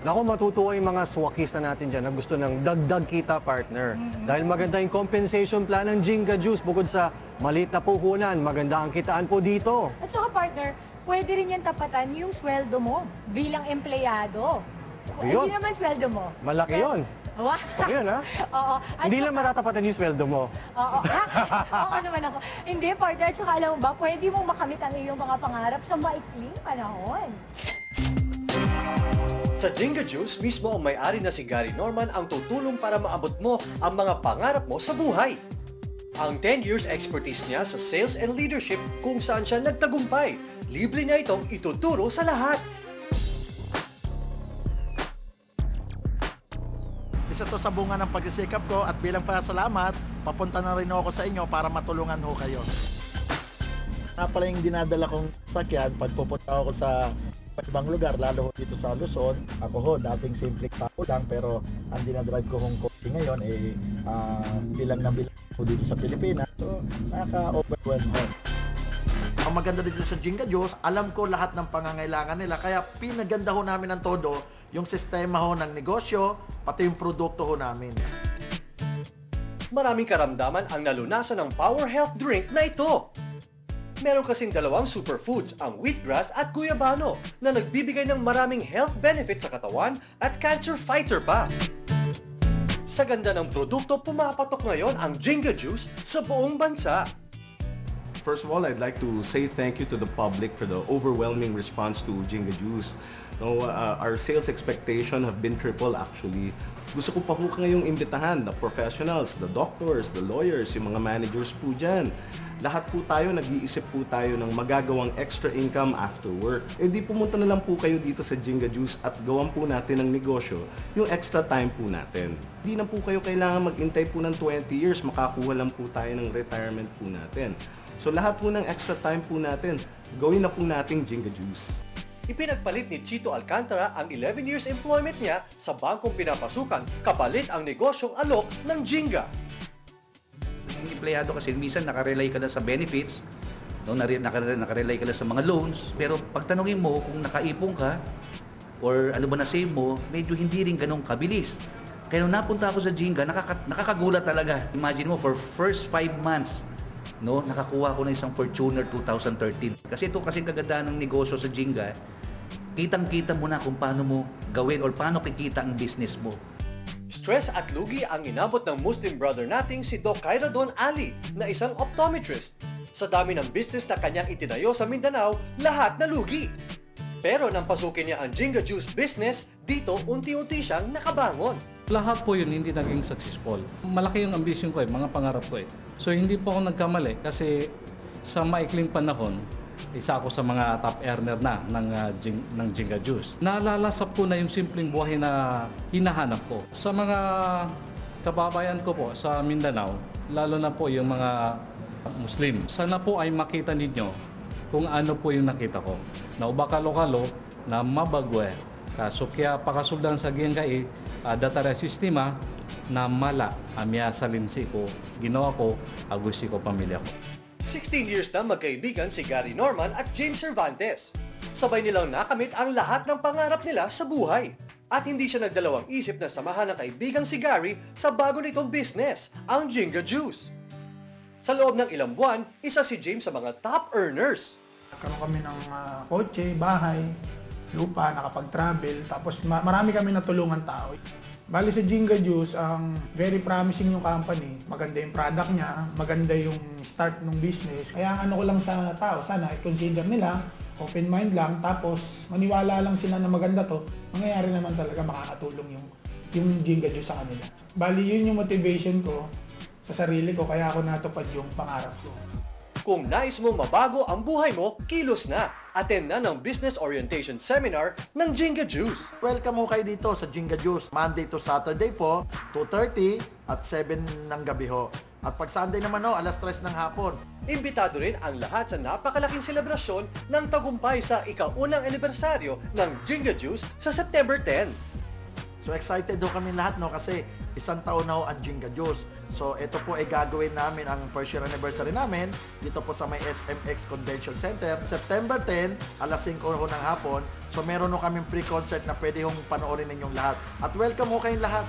Naku, matutuwa yung mga swakista natin dyan na gusto ng dagdag kita, partner. Dahil maganda yung compensation plan ng Jinga Juice. Bukod sa maliit na puhunan, maganda ang kitaan po dito. At saka partner, pwede rin yan tapatan yung sweldo mo bilang empleyado. Ayun. Hindi naman sweldo mo. Malaki yun. Wow. Gusto ko yun, ha? Oo. At Hindi saka- lang matatapatan yung sweldo mo. Oo. Oo naman ako. Hindi partner, at saka alam mo ba, pwede mong makamit ang iyong mga pangarap sa maikling panahon. Sa Jinga Juice, mismo ang may-ari na si Gary Norman ang tutulong para maabot mo ang mga pangarap mo sa buhay. Ang 10 years expertise niya sa sales and leadership kung saan siya nagtagumpay. Libre niya itong ituturo sa lahat. Isa to sa bunga ng pagsisikap ko at bilang pasalamat, papunta na rin ako sa inyo para matulungan ho kayo. Nga pala yung dinadala kong sakyan pag pupunta ako sa ibang lugar, lalo ho dito sa Luzon. Ako ho, dating simple tao lang, pero ang dinadrive ko hong coffee ngayon bilang na bilang ho dito sa Pilipinas. So, nakaka-overwhelm ho. Ang maganda dito sa Jinga Juice, alam ko lahat ng pangangailangan nila. Kaya pinaganda ho namin ng todo yung sistema ho ng negosyo, pati yung produkto ho namin. Maraming karamdaman ang nalunasan ng Power Health Drink na ito. Meron kasing dalawang superfoods, ang wheatgrass at guyabano, na nagbibigay ng maraming health benefits sa katawan at cancer fighter pa. Sa ganda ng produkto, pumapatok ngayon ang Jinga Juice sa buong bansa. First of all, I'd like to say thank you to the public for the overwhelming response to Jinga Juice. No, our sales expectation have been triple actually. Gusto ko pa po ngayong imbitahan, the professionals, the doctors, the lawyers, yung mga managers po dyan. Lahat po tayo, nag-iisip po tayo ng magagawang extra income after work. E di pumunta na lang po kayo dito sa Jinga Juice at gawan po natin ng negosyo yung extra time po natin. Di na po kayo kailangan mag-intay po ng 20 years, makakuha lang po tayo ng retirement po natin. So lahat po ng extra time po natin, gawin na po nating Jinga Juice. Ipinagpalit ni Chito Alcantara ang 11 years employment niya sa bangkong pinapasukan, kapalit ang negosyong alok ng Jinga. Yung empleyado kasi minsan nakarely ka lang sa benefits, no, nakarely ka lang sa mga loans, pero pag tanungin mo kung nakaipon ka or ano ba na save mo, medyo hindi rin ganun kabilis. Kaya nung napunta ako sa Jinga, nakakagulat talaga. Imagine mo, for first 5 months, no, nakakuha ko na isang Fortuner 2013. Kasi ito kasing kagandahan ng negosyo sa Jinga, kitang-kita mo na kung paano mo gawin or paano kikita ang business mo. Stress at lugi ang inabot ng Muslim brother nating si Doc Khairadon Ali na isang optometrist. Sa dami ng business na kanyang itinayo sa Mindanao, lahat na lugi. Pero nang pasukin niya ang Jinga Juice business, dito unti-unti siyang nakabangon. Lahat po yun hindi naging successful. Malaki yung ambition ko mga pangarap ko So hindi po ako nagkamali kasi sa maikling panahon, isa ako sa mga top earner na ng Jinga Juice. Nalalasap ko na yung simpleng buhay na hinahanap ko. Sa mga kababayan ko po sa Mindanao, lalo na po yung mga Muslim, sana po ay makita ninyo kung ano po yung nakita ko. Na ubakalo-kalo na mabagwe. So kaya pakasuldan sa gengkai, datara sistema na mala amya salinsi ko, ginawa ko, agusi ko pamilya ko. 16 years na magkaibigan si Gary Norman at James Cervantes. Sabay nilang nakamit ang lahat ng pangarap nila sa buhay. At hindi siya nagdalawang isip na samahan ng kaibigang si Gary sa bago nitong business, ang Jinga Juice. Sa loob ng ilang buwan, isa si James sa mga top earners. Nagkaroon kami ng kotse, bahay, lupa, nakapag-travel, tapos marami kami natulungan tao. Bali sa Jinga Juice, ang very promising yung company. Maganda yung product niya, maganda yung start ng business. Kaya ang ano ko lang sa tao, sana i-consider nila, open mind lang, tapos maniwala lang sila na maganda to, mangyayari naman talaga makakatulong yung Jinga Juice sa kanila. Bali yun yung motivation ko sa sarili ko, kaya ako natupad yung pangarap ko. Kung nais mo mabago ang buhay mo, kilos na! Attend na ng Business Orientation Seminar ng Jinga Juice. Welcome ho kayo dito sa Jinga Juice. Monday to Saturday po, 2:30 at 7 ng gabi ho. At pag Sunday naman ho, alas 3 ng hapon. Imbitado rin ang lahat sa napakalaking selebrasyon ng tagumpay sa ika-unang anibersaryo ng Jinga Juice sa September 10. So excited ho kami lahat no kasi isang taon na ho ang Jinga Juice. So ito po ay gagawin namin ang first year anniversary namin dito po sa may SMX Convention Center. September 10, alas 5 ho ng hapon. So meron ho kaming pre-concert na pwede hong panoorin ninyong lahat. At welcome ho kayong lahat.